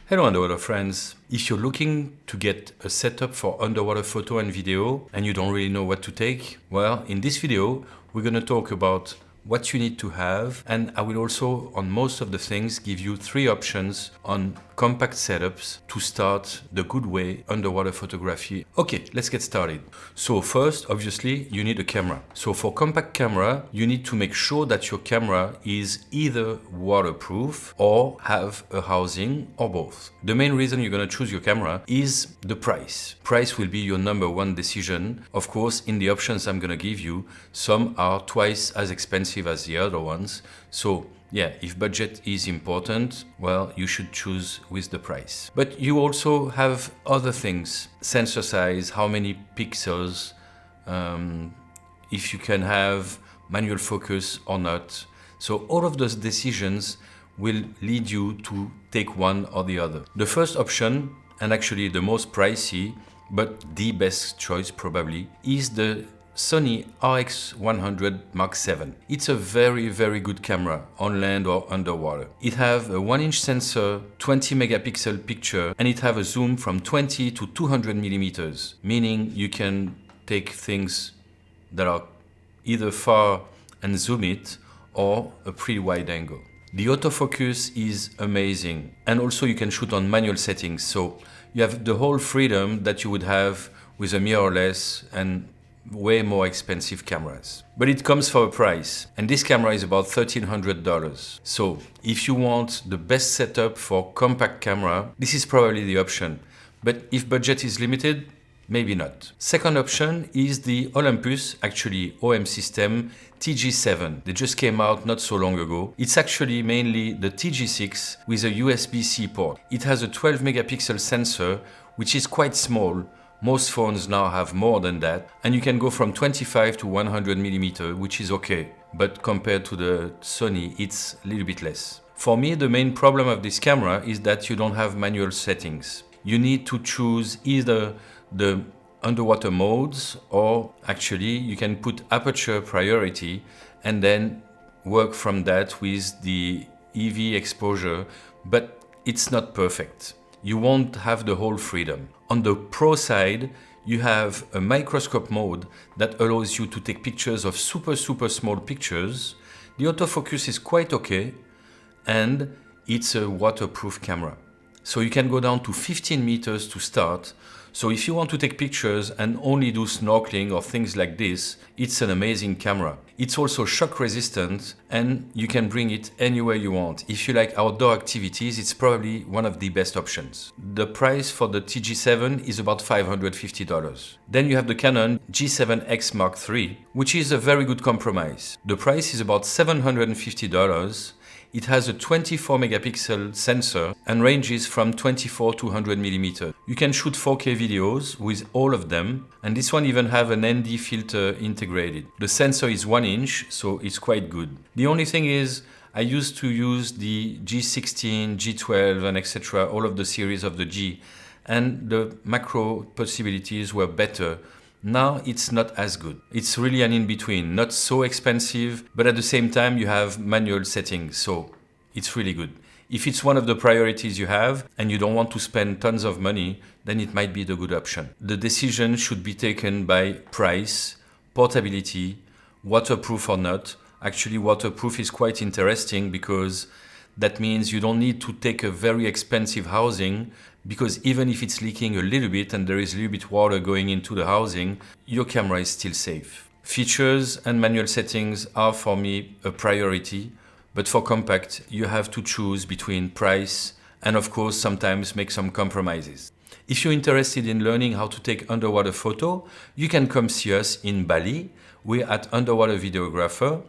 Hello underwater friends. If you're looking to get a setup for underwater photo and video and you don't really know what to take, well, in this video, we're going to talk about what you need to have, and I will also, on most of the things, give you 3 options on compact setups to start the good way underwater photography. Okay, let's get started. So first, obviously, you need a camera. So for compact camera, you need to make sure that your camera is either waterproof or have a housing or both. The main reason you're going to choose your camera is the price. Price will be your number one decision. Of course, in the options I'm going to give you, some are twice as expensive as the other ones. So yeah, if budget is important, well, you should choose with the price. But you also have other things: sensor size, how many pixels, if you can have manual focus or not. So all of those decisions will lead you to take one or the other. The first option, and actually the most pricey, but the best choice probably, is the Sony RX100 Mark VII. It's a very, very good camera on land or underwater. It has a 1-inch sensor, 20 megapixel picture, and it has a zoom from 20 to 200 millimeters, meaning you can take things that are either far and zoom it, or a pretty wide angle. The autofocus is amazing, and also you can shoot on manual settings, so you have the whole freedom that you would have with a mirrorless and way more expensive cameras. But it comes for a price, and this camera is about $1,300. So if you want the best setup for compact camera, this is probably the option. But if budget is limited, maybe not. Second option is the Olympus, actually OM System TG7. They just came out not so long ago. It's actually mainly the TG6 with a USB-C port. It has a 12 megapixel sensor, which is quite small. Most phones now have more than that, and you can go from 25 to 100 millimeter, which is okay. But compared to the Sony, it's a little bit less. For me, the main problem of this camera is that you don't have manual settings. You need to choose either the underwater modes, or actually you can put aperture priority and then work from that with the EV exposure, but it's not perfect. You won't have the whole freedom. On the pro side, you have a microscope mode that allows you to take pictures of super small pictures. The autofocus is quite okay, and it's a waterproof camera. So you can go down to 15 meters to start. So if you want to take pictures and only do snorkeling or things like this, it's an amazing camera. It's also shock resistant, and you can bring it anywhere you want. If you like outdoor activities, it's probably one of the best options. The price for the TG7 is about $550. Then you have the Canon G7X Mark III, which is a very good compromise. The price is about $750. It has a 24 megapixel sensor and ranges from 24 to 100 millimeter. You can shoot 4K videos with all of them, and this one even have an ND filter integrated. The sensor is 1 inch, so it's quite good. The only thing is, I used to use the G16, G12, and etc., all of the series of the G, and the macro possibilities were better. Now it's not as good. It's really an in-between, not so expensive, but at the same time you have manual settings, so it's really good. If it's one of the priorities you have and you don't want to spend tons of money, then it might be the good option. The decision should be taken by price, portability, waterproof or not. Actually, waterproof is quite interesting because that means you don't need to take a very expensive housing, because even if it's leaking a little bit and there is a little bit water going into the housing, your camera is still safe. Features and manual settings are for me a priority, but for compact, you have to choose between price and of course sometimes make some compromises. If you're interested in learning how to take underwater photo, you can come see us in Bali. We're at Underwater Videographer,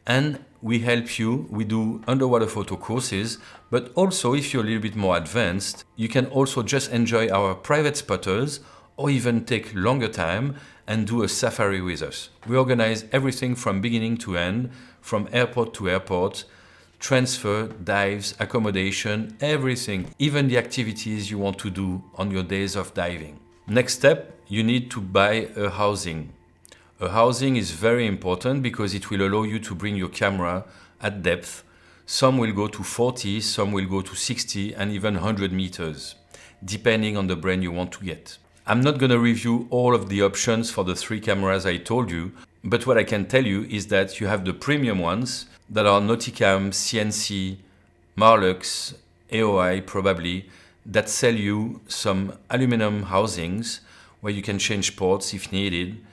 and we help you. We do underwater photo courses, but also if you're a little bit more advanced, you can also just enjoy our private spotters or even take longer time and do a safari with us. We organize everything from beginning to end, from airport to airport, transfer, dives, accommodation, everything, even the activities you want to do on your days of diving. Next step, you need to buy a housing. A housing is very important because it will allow you to bring your camera at depth. Some will go to 40, some will go to 60 and even 100 meters, depending on the brand you want to get. I'm not going to review all of the options for the 3 cameras I told you, but what I can tell you is that you have the premium ones that are Nauticam, CNC, Marlux, AOI probably, that sell you some aluminum housings where you can change ports if needed.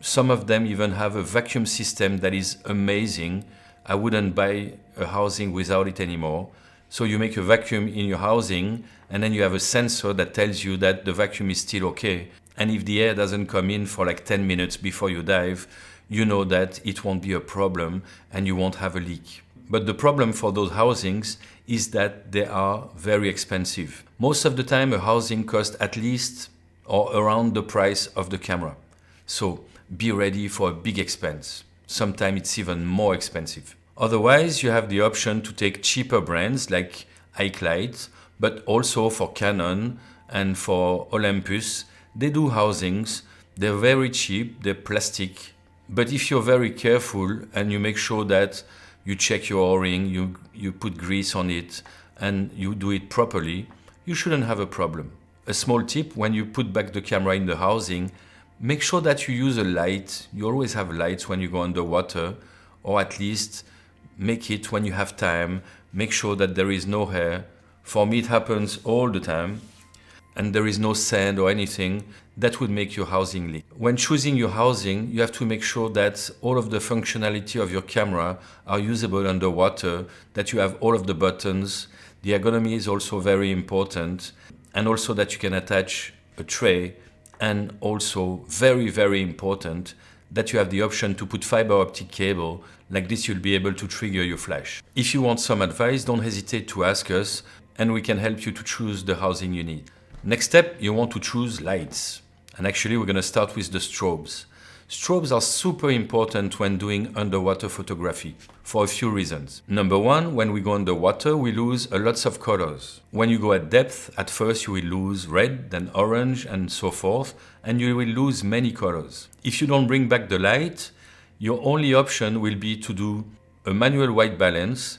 Some of them even have a vacuum system that is amazing. I wouldn't buy a housing without it anymore. So you make a vacuum in your housing and then you have a sensor that tells you that the vacuum is still okay. And if the air doesn't come in for like 10 minutes before you dive, you know that it won't be a problem and you won't have a leak. But the problem for those housings is that they are very expensive. Most of the time a housing costs at least or around the price of the camera. So be ready for a big expense. Sometimes it's even more expensive. Otherwise, you have the option to take cheaper brands like iClite, but also for Canon and for Olympus. They do housings. They're very cheap. They're plastic. But if you're very careful and you make sure that you check your O-ring, you put grease on it, and you do it properly, you shouldn't have a problem. A small tip, when you put back the camera in the housing, make sure that you use a light. You always have lights when you go underwater, or at least make it when you have time. Make sure that there is no hair. For me, it happens all the time. And there is no sand or anything that would make your housing leak. When choosing your housing, you have to make sure that all of the functionality of your camera are usable underwater, that you have all of the buttons. The ergonomy is also very important, and also that you can attach a tray, and also very, very important that you have the option to put fiber optic cable. Like this, you'll be able to trigger your flash. If you want some advice, don't hesitate to ask us, and we can help you to choose the housing you need. Next step, you want to choose lights. And actually, we're going to start with the strobes. Strobes are super important when doing underwater photography for a few reasons. Number one, when we go underwater, we lose a lots of colors. When you go at depth, at first you will lose red, then orange, and so forth, and you will lose many colors. If you don't bring back the light, your only option will be to do a manual white balance,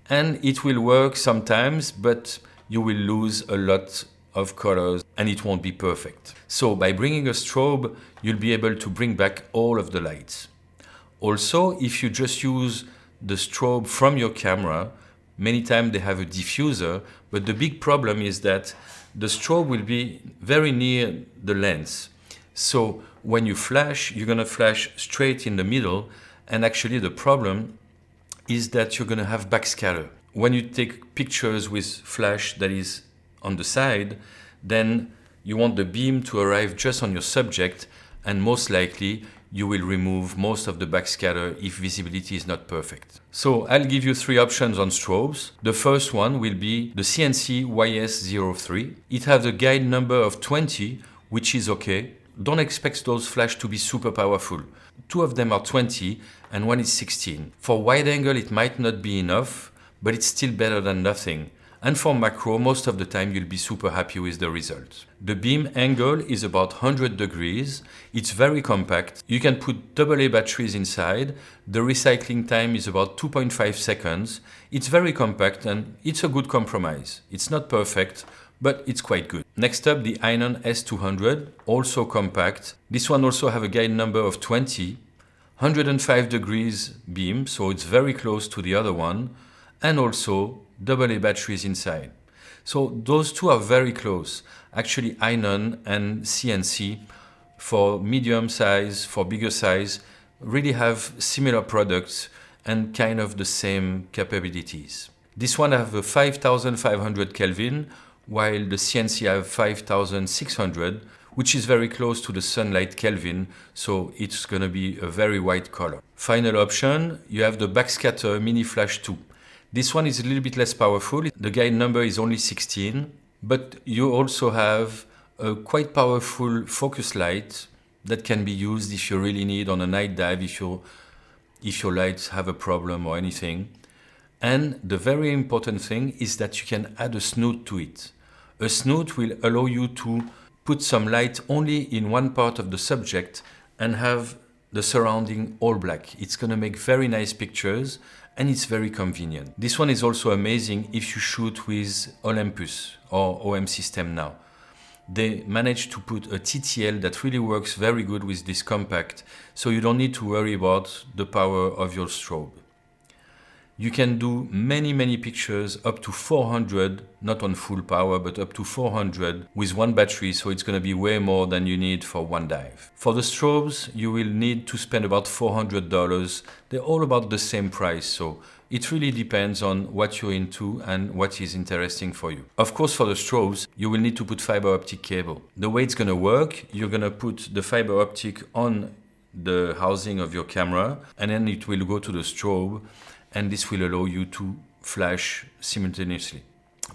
and it will work sometimes, but you will lose a lot of colors and it won't be perfect. So by bringing a strobe, you'll be able to bring back all of the lights. Also, if you just use the strobe from your camera, many times they have a diffuser, but the big problem is that the strobe will be very near the lens. So when you flash, you're gonna flash straight in the middle, and actually the problem is that you're gonna have backscatter. When you take pictures with flash that is on the side, then you want the beam to arrive just on your subject, and most likely you will remove most of the backscatter if visibility is not perfect. So I'll give you 3 options on strobes. The first one will be the CNC YS03. It has a guide number of 20, which is okay. Don't expect those flash to be super powerful. 2 of them are 20 and 1 is 16. For wide angle it might not be enough, but it's still better than nothing. And for macro, most of the time you'll be super happy with the result. The beam angle is about 100 degrees. It's very compact. You can put AA batteries inside. The recycling time is about 2.5 seconds. It's very compact and it's a good compromise. It's not perfect, but it's quite good. Next up, the Inon S200, also compact. This one also have a guide number of 20, 105 degrees beam, so it's very close to the other one, and also AA batteries inside. So those two are very close. Actually, Inon and CNC for medium size, for bigger size, really have similar products and kind of the same capabilities. This one have a 5500 Kelvin, while the CNC have 5600, which is very close to the sunlight Kelvin, so it's gonna be a very white color. Final option, you have the Backscatter Mini Flash 2. This one is a little bit less powerful. The guide number is only 16, but you also have a quite powerful focus light that can be used if you really need on a night dive, if your lights have a problem or anything. And the very important thing is that you can add a snoot to it. A snoot will allow you to put some light only in one part of the subject and have the surrounding all black. It's gonna make very nice pictures and it's very convenient. This one is also amazing if you shoot with Olympus or OM system now. They managed to put a TTL that really works very good with this compact, so you don't need to worry about the power of your strobe. You can do many pictures up to 400, not on full power, but up to 400 with one battery, so it's going to be way more than you need for one dive. For the strobes, you will need to spend about $400. They're all about the same price, so it really depends on what you're into and what is interesting for you. Of course, for the strobes, you will need to put fiber optic cable. The way it's going to work, you're going to put the fiber optic on the housing of your camera, and then it will go to the strobe, and this will allow you to flash simultaneously.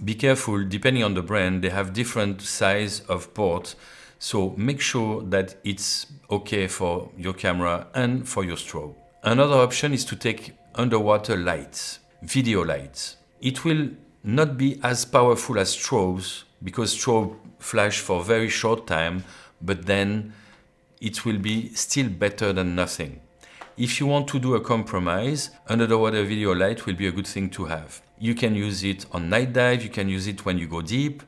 Be careful, depending on the brand, they have different size of port, so make sure that it's okay for your camera and for your strobe. Another option is to take underwater lights, video lights. It will not be as powerful as strobes, because strobe flash for a very short time, but then it will be still better than nothing. If you want to do a compromise, underwater video light will be a good thing to have. You can use it on night dive, you can use it when you go deep,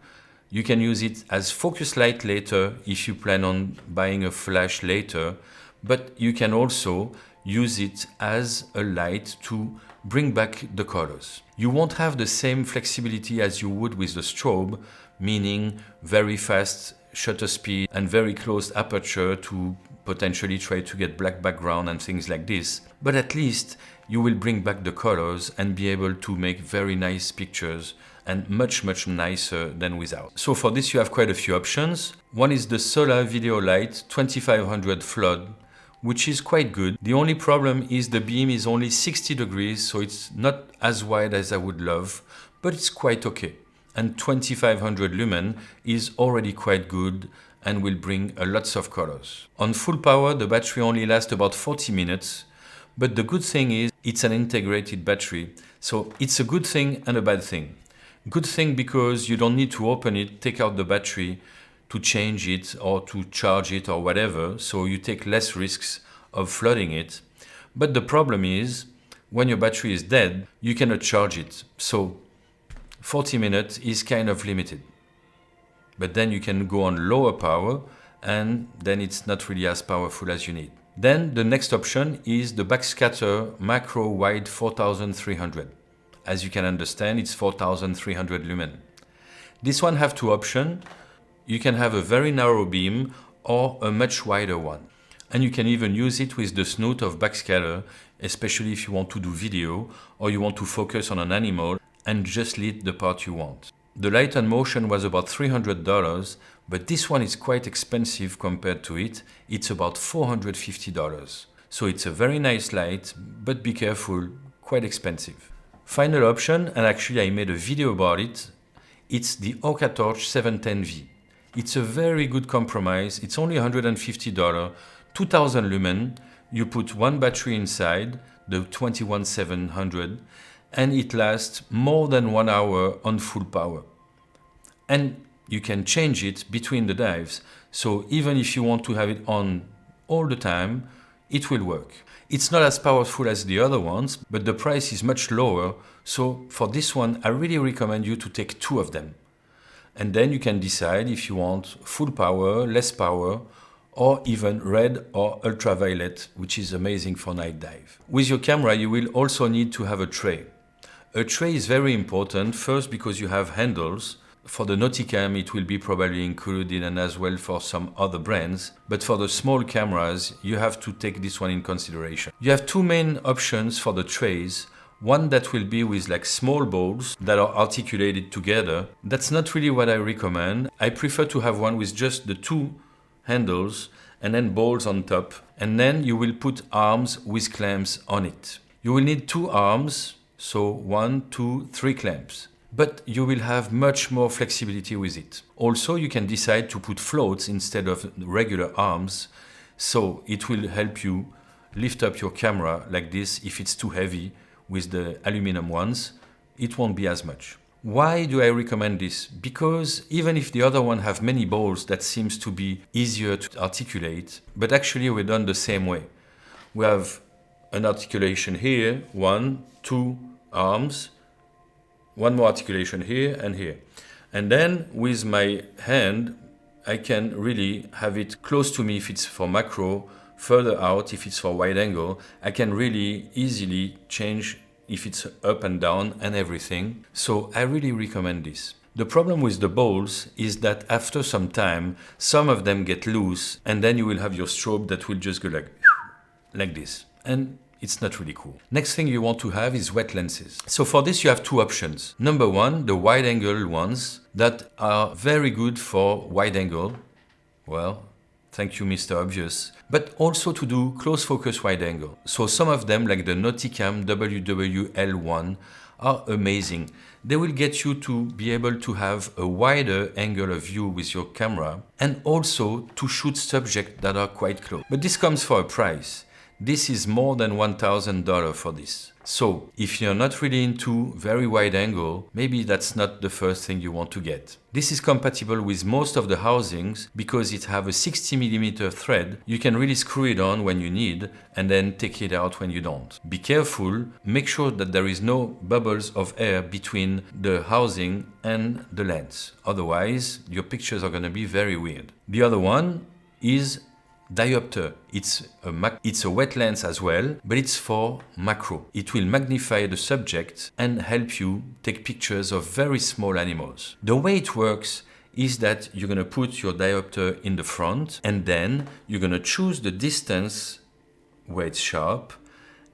you can use it as focus light later if you plan on buying a flash later, but you can also use it as a light to bring back the colors. You won't have the same flexibility as you would with the strobe, meaning very fast shutter speed and very closed aperture to potentially try to get black background and things like this, but at least you will bring back the colors and be able to make very nice pictures, and much nicer than without. So for this you have quite a few options. One is the Solar Video Light 2500 flood, which is quite good. The only problem is the beam is only 60 degrees, so it's not as wide as I would love, but it's quite okay. And 2500 lumen is already quite good and will bring lots of colors. On full power, the battery only lasts about 40 minutes, but the good thing is it's an integrated battery, so it's a good thing and a bad thing. Good thing because you don't need to open it, take out the battery to change it or to charge it or whatever, so you take less risks of flooding it. But the problem is, when your battery is dead, you cannot charge it, so 40 minutes is kind of limited. But then you can go on lower power, and then it's not really as powerful as you need. Then the next option is the backscatter macro wide 4300. As you can understand, it's 4300 lumen. This one have two options. You can have a very narrow beam or a much wider one. And you can even use it with the snoot of backscatter, especially if you want to do video or you want to focus on an animal and just lit the part you want. The light and motion was about $300, but this one is quite expensive compared to it. It's about $450. So it's a very nice light, but be careful, quite expensive. Final option, and actually I made a video about it, it's the Orca Torch 710V. It's a very good compromise. It's only $150, 2000 lumen. You put one battery inside, the 21700, and it lasts more than 1 hour on full power. And you can change it between the dives. So even if you want to have it on all the time, it will work. It's not as powerful as the other ones, but the price is much lower. So for this one, I really recommend you to take two of them. And then you can decide if you want full power, less power, or even red or ultraviolet, which is amazing for night dive. With your camera, you will also need to have a tray. A tray is very important, first because you have handles. For the Nauticam, it will be probably included, and as well for some other brands. But for the small cameras, you have to take this one in consideration. You have two main options for the trays. One that will be with like small balls that are articulated together. That's not really what I recommend. I prefer to have one with just the two handles and then balls on top. And then you will put arms with clamps on it. You will need two arms, so 1, 2, 3 clamps. But you will have much more flexibility with it. Also, you can decide to put floats instead of regular arms, so it will help you lift up your camera like this. If it's too heavy with the aluminum ones, it won't be as much. Why do I recommend this? Because even if the other one have many balls, that seems to be easier to articulate, but actually we're done the same way. We have an articulation here, 1, 2 arms, one more articulation here and here. And then with my hand, I can really have it close to me if it's for macro, further out if it's for wide angle. I can really easily change if it's up and down and everything. So I really recommend this. The problem with the balls is that after some time, some of them get loose and then you will have your strobe that will just go like this. And it's not really cool. Next thing you want to have is wet lenses. So for this you have two options. Number one, the wide angle ones that are very good for wide angle. Well, thank you, Mr. Obvious. But also to do close focus wide angle. So some of them, like the Nauticam WWL1, are amazing. They will get you to be able to have a wider angle of view with your camera and also to shoot subjects that are quite close. But this comes for a price. This is more than $1,000 for this. So if you're not really into very wide angle, maybe that's not the first thing you want to get. This is compatible with most of the housings because it have a 60mm thread. You can really screw it on when you need and then take it out when you don't. Be careful, make sure that there is no bubbles of air between the housing and the lens. Otherwise, your pictures are going to be very weird. The other one is diopter. It's a wet lens as well, but it's for macro. It will magnify the subject and help you take pictures of very small animals. The way it works is that you're going to put your diopter in the front and then you're going to choose the distance where it's sharp,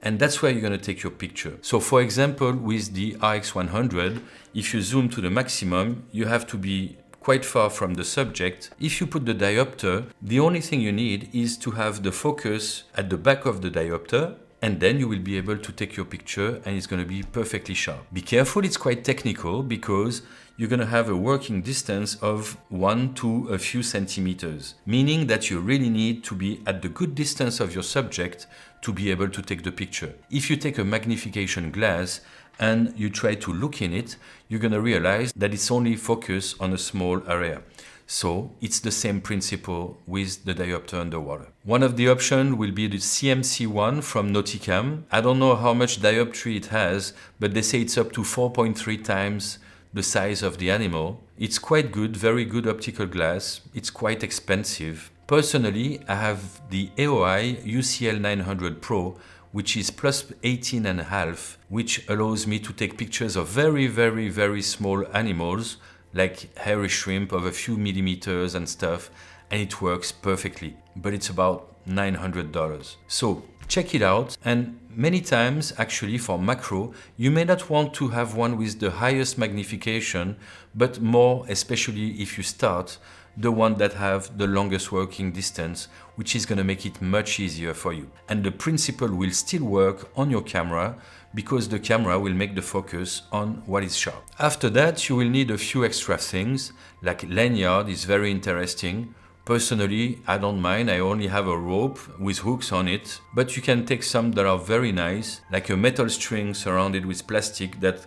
and that's where you're going to take your picture. So for example, with the RX100, if you zoom to the maximum, you have to be quite far from the subject. If you put the diopter, the only thing you need is to have the focus at the back of the diopter, and then you will be able to take your picture and it's going to be perfectly sharp. Be careful, it's quite technical because you're going to have a working distance of 1 to a few centimeters, meaning that you really need to be at the good distance of your subject to be able to take the picture. If you take a magnification glass and you try to look in it, you're going to realize that it's only focused on a small area. So it's the same principle with the diopter underwater. One of the options will be the CMC1 from Nauticam. I don't know how much dioptry it has, but they say it's up to 4.3 times the size of the animal. It's quite good, very good optical glass. It's quite expensive. Personally, I have the AOI UCL 900 Pro, which is plus 18.5, which allows me to take pictures of very, very, very small animals, like hairy shrimp of a few millimeters and stuff, and it works perfectly. But it's about $900. So check it out. And many times, actually, for macro, you may not want to have one with the highest magnification, but more, especially if you start, the one that have the longest working distance, which is going to make it much easier for you. And the principle will still work on your camera because the camera will make the focus on what is sharp. After that, you will need a few extra things, like lanyard is very interesting. Personally, I don't mind, I only have a rope with hooks on it, but you can take some that are very nice, like a metal string surrounded with plastic that,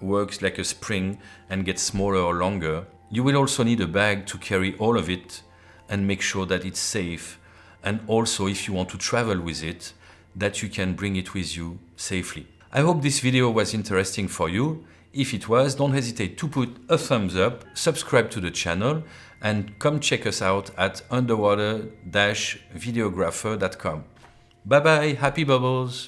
works like a spring and gets smaller or longer. You will also need a bag to carry all of it and make sure that it's safe. And also, if you want to travel with it, that you can bring it with you safely. I hope this video was interesting for you. If it was, don't hesitate to put a thumbs up, subscribe to the channel, and come check us out at underwater-videographer.com. Bye bye, happy bubbles!